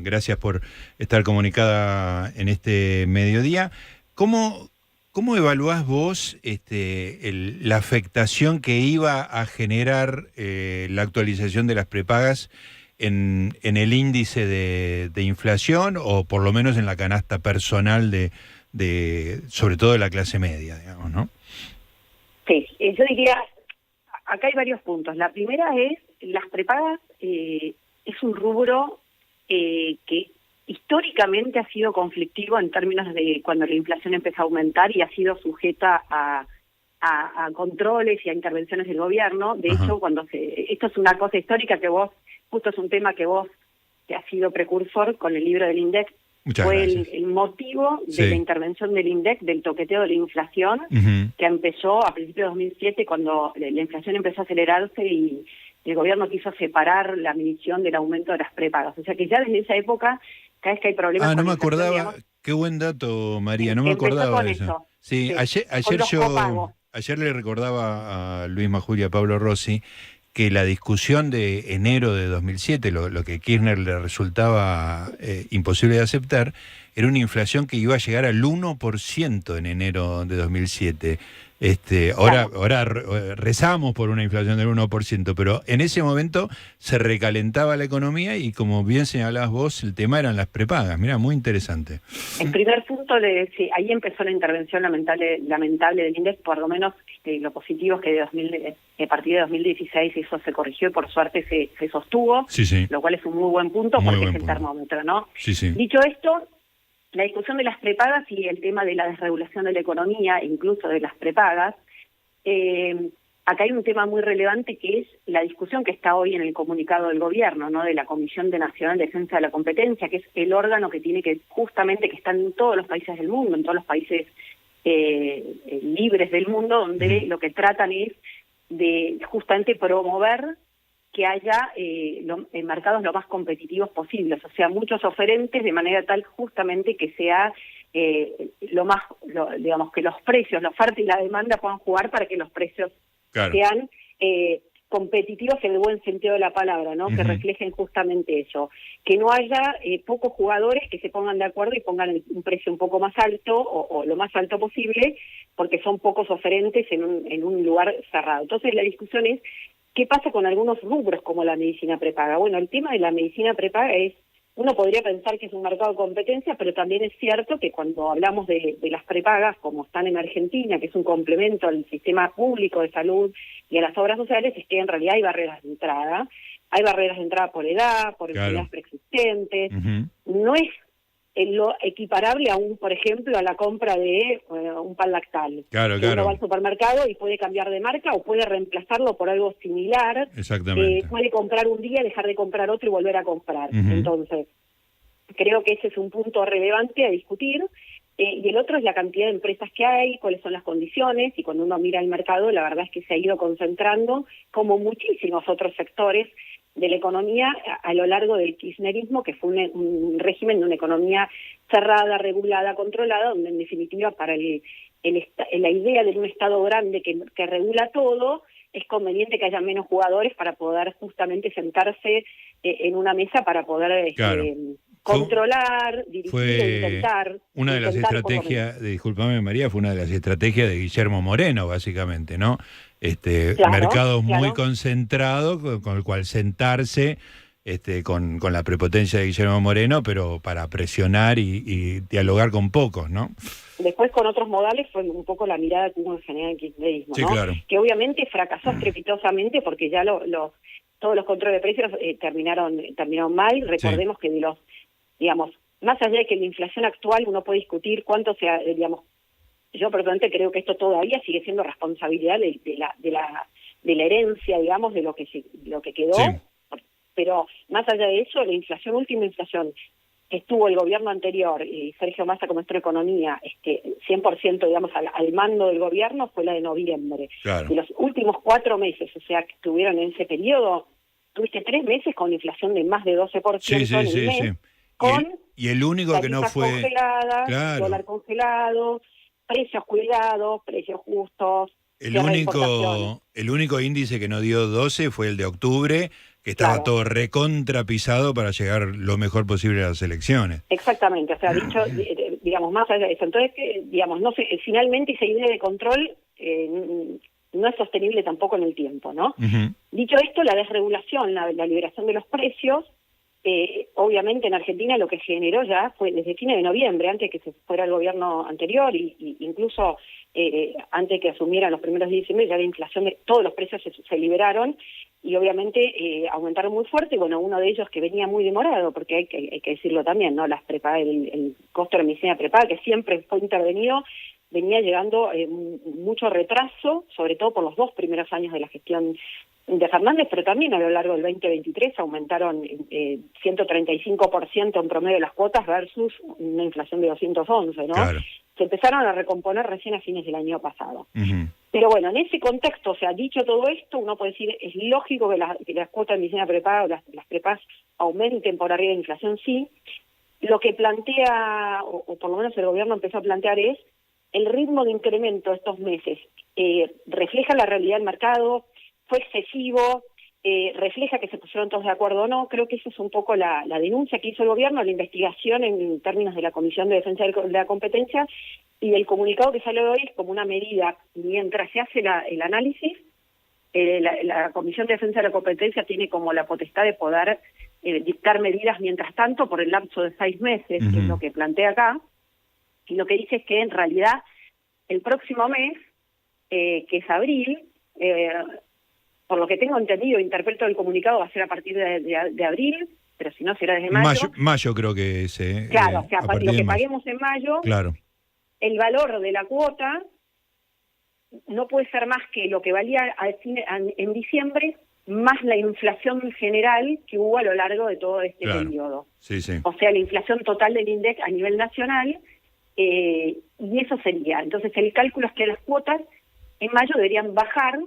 gracias por estar comunicada en este mediodía. ¿Cómo evaluás vos la afectación que iba a generar la actualización de las prepagas en el índice de inflación, o por lo menos en la canasta personal sobre todo de la clase media, digamos, ¿no? Sí, yo diría, acá hay varios puntos. La primera es, las prepagas es un rubro que históricamente ha sido conflictivo en términos de cuando la inflación empezó a aumentar y ha sido sujeta a controles y a intervenciones del gobierno. De hecho, esto es una cosa histórica que justo es un tema que vos te has sido precursor con el libro del INDEC. Fue el motivo de la intervención del INDEC, del toqueteo de la inflación, que empezó a principios de 2007, cuando la inflación empezó a acelerarse y el gobierno quiso separar la medición del aumento de las prepagas. O sea que ya desde esa época, cada vez que hay problemas con no me la inflación, acordaba, digamos, qué buen dato, María, no me acordaba de eso. Sí, ayer le recordaba a Luis Majul y a Pablo Rossi que la discusión de enero de 2007, lo que Kirchner le resultaba imposible de aceptar, era una inflación que iba a llegar al 1% en enero de 2007. Ahora rezamos por una inflación del 1%, pero en ese momento se recalentaba la economía y, como bien señalabas vos, el tema eran las prepagas. Mira, muy interesante. El primer punto, sí, ahí empezó la intervención lamentable del INDEC, por lo menos lo positivo es que a partir de 2016 eso se corrigió y por suerte se sostuvo, lo cual es un muy buen punto porque es el termómetro, ¿no? Dicho esto, la discusión de las prepagas y el tema de la desregulación de la economía, incluso de las prepagas, acá hay un tema muy relevante que es la discusión que está hoy en el comunicado del gobierno, ¿no? De la Comisión Nacional de Defensa de la Competencia, que es el órgano que tiene que está en todos los países del mundo, en todos los países libres del mundo, donde lo que tratan es de justamente promover que haya mercados lo más competitivos posibles, o sea, muchos oferentes, de manera tal justamente que sea digamos que los precios, la oferta y la demanda puedan jugar para que los precios sean competitivos en el buen sentido de la palabra, ¿no? Que reflejen justamente eso, que no haya pocos jugadores que se pongan de acuerdo y pongan un precio un poco más alto o lo más alto posible, porque son pocos oferentes en un lugar cerrado. Entonces la discusión es, ¿qué pasa con algunos rubros como la medicina prepaga? Bueno, el tema de la medicina prepaga uno podría pensar que es un mercado de competencia, pero también es cierto que cuando hablamos de las prepagas, como están en Argentina, que es un complemento al sistema público de salud y a las obras sociales, es que en realidad hay barreras de entrada. Hay barreras de entrada por edad, por enfermedades preexistentes. No es lo equiparable por ejemplo, a la compra de un pan lactal. Uno va al supermercado y puede cambiar de marca o puede reemplazarlo por algo similar. Exactamente. Puede comprar un día, dejar de comprar otro y volver a comprar. Entonces, creo que ese es un punto relevante a discutir. Y el otro es la cantidad de empresas que hay, cuáles son las condiciones, y cuando uno mira el mercado, la verdad es que se ha ido concentrando, como muchísimos otros sectores de la economía a lo largo del kirchnerismo, que fue un régimen de una economía cerrada, regulada, controlada, donde en definitiva para la idea de un Estado grande que regula todo, es conveniente que haya menos jugadores para poder justamente sentarse en una mesa para poder controlar, dirigir e intentar. Una de las estrategias, discúlpame María, fue una de las estrategias de Guillermo Moreno, básicamente, ¿no? Mercados muy concentrados, con el cual sentarse con la prepotencia de Guillermo Moreno, pero para presionar y dialogar con pocos, ¿no? Después, con otros modales, fue un poco la mirada que hubo en general en kirchnerismo, ¿no? Claro. Que obviamente fracasó estrepitosamente porque ya todos los controles de precios terminaron mal. Recordemos que digamos, más allá de que la inflación actual uno puede discutir cuánto sea, digamos, yo personalmente creo que esto todavía sigue siendo responsabilidad de la herencia, digamos, de lo que quedó, pero más allá de eso, la última inflación que estuvo el gobierno anterior y Sergio Massa como ministro de Economía, 100%, digamos, al mando del gobierno, fue la de noviembre. De los últimos 4 meses, o sea, que estuvieron en ese periodo, tuviste 3 meses con inflación de más de 12% en el mes, y el único que no fue congeladas, dólar congelado, precios cuidados, precios justos. El único índice que no dio 12 fue el de octubre, que estaba todo recontrapisado para llegar lo mejor posible a las elecciones. Exactamente, o sea, dicho, digamos, más allá de eso. Entonces, digamos, no sé, finalmente esa idea de control no es sostenible tampoco en el tiempo, ¿no? Dicho esto, la desregulación, la liberación de los precios, obviamente en Argentina lo que generó ya fue desde fines de noviembre, antes que se fuera el gobierno anterior y incluso antes que asumieran los primeros días de diciembre, ya la inflación de todos los precios se liberaron y obviamente aumentaron muy fuerte. Y bueno, uno de ellos que venía muy demorado, porque hay que decirlo también, ¿no? Las prepagas, el costo de la medicina prepaga, que siempre fue intervenido, venía llegando mucho retraso, sobre todo por los 2 primeros años de la gestión de Fernández, pero también a lo largo del 2023 aumentaron 135% en promedio las cuotas versus una inflación de 211, ¿no? Claro. Se empezaron a recomponer recién a fines del año pasado. Pero bueno, en ese contexto, o sea, dicho todo esto, uno puede decir, es lógico que las cuotas de medicina prepaga o las prepagas aumenten por arriba de la inflación, sí. Lo que plantea, o por lo menos el gobierno empezó a plantear, es el ritmo de incremento de estos meses. ¿Refleja la realidad del mercado? ¿Fue excesivo? ¿Refleja que se pusieron todos de acuerdo o no? Creo que esa es un poco la denuncia que hizo el gobierno, la investigación en términos de la Comisión de Defensa de la Competencia, y el comunicado que sale hoy es como una medida. Mientras se hace el análisis, la Comisión de Defensa de la Competencia tiene como la potestad de poder dictar medidas mientras tanto por el lapso de 6 meses, que es lo que plantea acá, y lo que dice es que en realidad el próximo mes, que es abril, por lo que tengo entendido, interpreto el comunicado, va a ser a partir de abril, pero si no será desde mayo. Mayo creo que es. Claro, o sea, lo que paguemos en mayo, claro, el valor de la cuota no puede ser más que lo que valía en diciembre, más la inflación general que hubo a lo largo de todo este periodo. Sí, sí. O sea, la inflación total del INDEC a nivel nacional, y eso sería. Entonces, el cálculo es que las cuotas en mayo deberían bajar,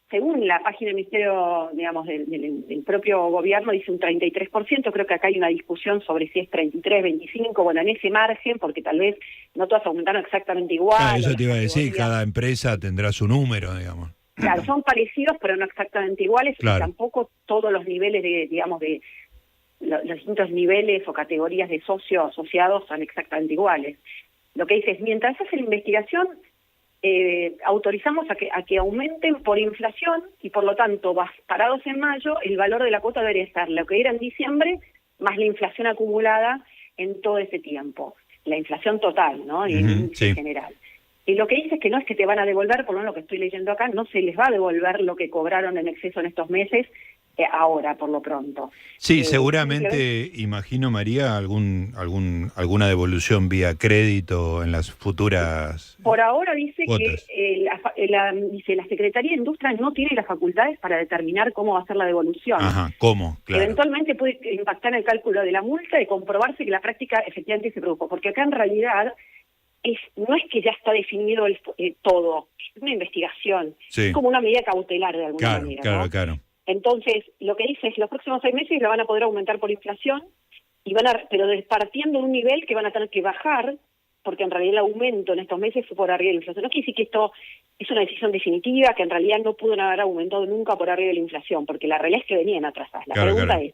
según la página del Ministerio, digamos, del propio gobierno, dice un 33%, creo que acá hay una discusión sobre si es 33, 25, bueno, en ese margen, porque tal vez no todas aumentaron exactamente igual. Claro, eso te iba a decir, cada empresa tendrá su número, digamos. Claro, son parecidos, pero no exactamente iguales, y tampoco todos los niveles de los distintos niveles o categorías de socio asociados son exactamente iguales. Lo que dice es, mientras hace la investigación, autorizamos a que aumenten por inflación y por lo tanto, parados en mayo, el valor de la cuota debería estar lo que era en diciembre más la inflación acumulada en todo ese tiempo. La inflación total, ¿no? En general. Y lo que dice es que no es que te van a devolver, por lo menos lo que estoy leyendo acá, no se les va a devolver lo que cobraron en exceso en estos meses, ahora, por lo pronto. Sí, seguramente, imagino, María, alguna devolución vía crédito en las futuras Por ahora dice cuotas. Que la Secretaría de Industria no tiene las facultades para determinar cómo va a ser la devolución. Ajá, ¿cómo? Claro. Eventualmente puede impactar en el cálculo de la multa y comprobarse que la práctica efectivamente se produjo, porque acá en realidad no es que ya está definido todo, es una investigación, es como una medida cautelar de alguna manera. Claro. Entonces, lo que dice es los próximos 6 meses lo van a poder aumentar por inflación, pero partiendo de un nivel que van a tener que bajar, porque en realidad el aumento en estos meses fue por arriba de la inflación. No quiere decir que esto es una decisión definitiva, que en realidad no pudo haber aumentado nunca por arriba de la inflación, porque la realidad es que venían atrasadas. La pregunta es,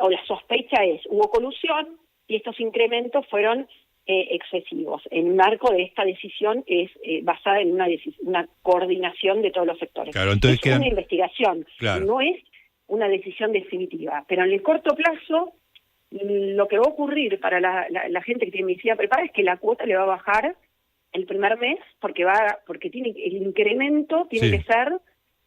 o la sospecha es, hubo colusión y estos incrementos fueron excesivos, en un marco de esta decisión es basada en una coordinación de todos los sectores. Claro, entonces es una investigación, no es una decisión definitiva, pero en el corto plazo lo que va a ocurrir para la gente que tiene medicina preparada es que la cuota le va a bajar el primer mes, porque tiene el incremento tiene que ser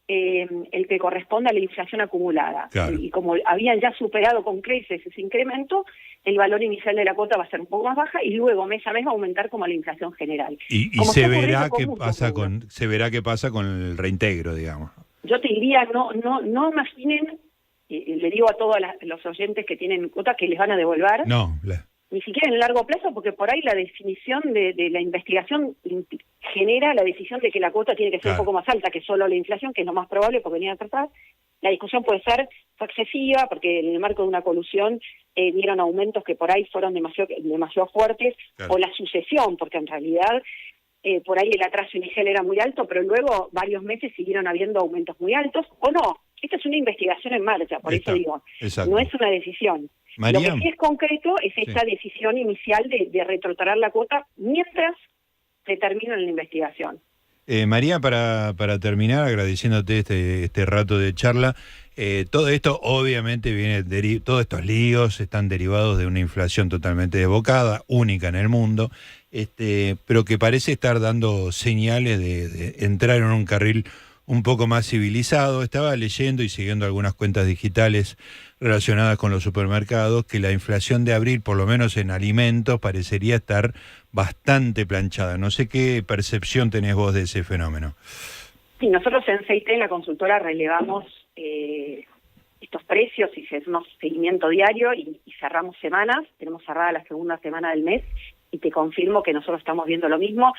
el que corresponde a la inflación acumulada. Y como habían ya superado con creces ese incremento, el valor inicial de la cuota va a ser un poco más baja y luego mes a mes va a aumentar como la inflación general. Y se verá qué pasa con el reintegro, digamos. Yo te diría, no imaginen, le digo a todos los oyentes que tienen cuota que les van a devolver. Ni siquiera en el largo plazo, porque por ahí la definición de la investigación genera la decisión de que la cuota tiene que ser un poco más alta que solo la inflación, que es lo más probable porque venía a tratar. La discusión puede ser, fue excesiva, porque en el marco de una colusión dieron aumentos que por ahí fueron demasiado fuertes, o la sucesión, porque en realidad por ahí el atraso inicial era muy alto, pero luego varios meses siguieron habiendo aumentos muy altos, o no. Esta es una investigación en marcha, por eso digo, exacto. No es una decisión. María, lo que sí es concreto es esta decisión inicial de retrotraer la cuota mientras se termina la investigación. María, para terminar, agradeciéndote este rato de charla, todo esto obviamente todos estos líos están derivados de una inflación totalmente desbocada, única en el mundo, pero que parece estar dando señales de entrar en un carril un poco más civilizado. Estaba leyendo y siguiendo algunas cuentas digitales relacionadas con los supermercados que la inflación de abril, por lo menos en alimentos, parecería estar bastante planchada. No sé qué percepción tenés vos de ese fenómeno. Sí, nosotros en CIT, en la consultora, relevamos estos precios y hacemos seguimiento diario y cerramos semanas. Tenemos cerrada la segunda semana del mes y te confirmo que nosotros estamos viendo lo mismo.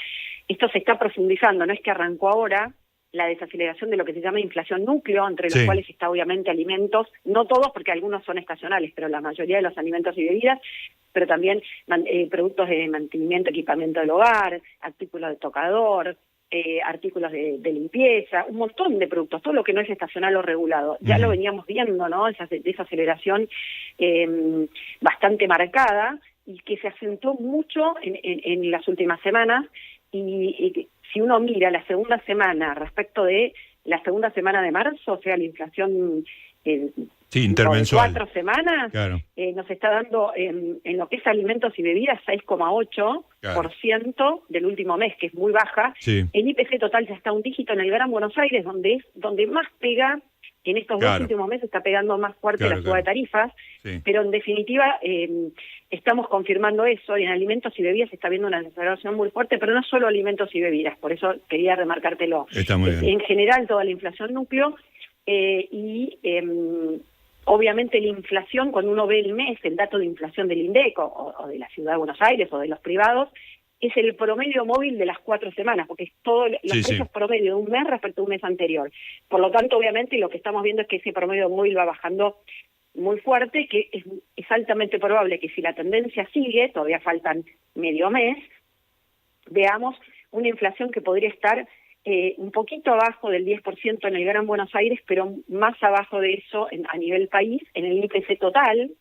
Esto se está profundizando, no es que arrancó ahora. La desaceleración de lo que se llama inflación núcleo, entre los cuales está obviamente alimentos, no todos porque algunos son estacionales, pero la mayoría de los alimentos y bebidas, pero también productos de mantenimiento, equipamiento del hogar, artículos de tocador, artículos de limpieza, un montón de productos, todo lo que no es estacional o regulado. Ya lo veníamos viendo, ¿no? Esa desaceleración bastante marcada y que se acentuó mucho en las últimas semanas y si uno mira la segunda semana respecto de la segunda semana de marzo, o sea, la inflación intermensual, 4 semanas, nos está dando en lo que es alimentos y bebidas 6,8% del último mes, que es muy baja. El IPC total ya está un dígito en el Gran Buenos Aires, donde más pega. En estos 2 últimos meses está pegando más fuerte la suba de tarifas, pero en definitiva estamos confirmando eso, y en alimentos y bebidas se está viendo una desaceleración muy fuerte, pero no solo alimentos y bebidas, por eso quería remarcártelo. Está muy bien. En general toda la inflación núcleo obviamente la inflación, cuando uno ve el mes, el dato de inflación del INDEC o de la Ciudad de Buenos Aires o de los privados, es el promedio móvil de las 4 semanas, porque es todo los precios promedio de un mes respecto a un mes anterior. Por lo tanto, obviamente, lo que estamos viendo es que ese promedio móvil va bajando muy fuerte, que es altamente probable que si la tendencia sigue, todavía faltan medio mes, veamos una inflación que podría estar un poquito abajo del 10% en el Gran Buenos Aires, pero más abajo de eso a nivel país, en el IPC total,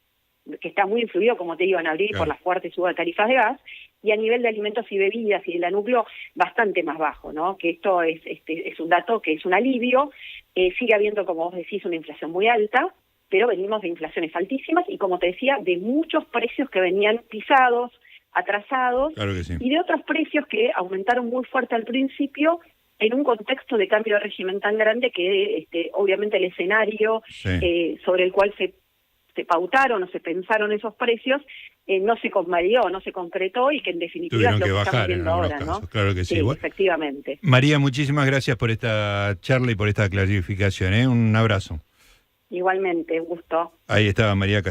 que está muy influido, como te digo, en abril por la fuerte suba de tarifas de gas, y a nivel de alimentos y bebidas y de la núcleo bastante más bajo, ¿no? Que esto es un dato que es un alivio. Sigue habiendo, como vos decís, una inflación muy alta, pero venimos de inflaciones altísimas y, como te decía, de muchos precios que venían pisados, atrasados, y de otros precios que aumentaron muy fuerte al principio en un contexto de cambio de régimen tan grande que obviamente el escenario sobre el cual se pautaron o se pensaron esos precios, no se convalidó, no se concretó, y que en definitiva tuvieron es lo que estamos viendo ahora, casos, ¿no? Claro que sí. Efectivamente. María, muchísimas gracias por esta charla y por esta clarificación, Un abrazo. Igualmente, un gusto. Ahí estaba María Castillo.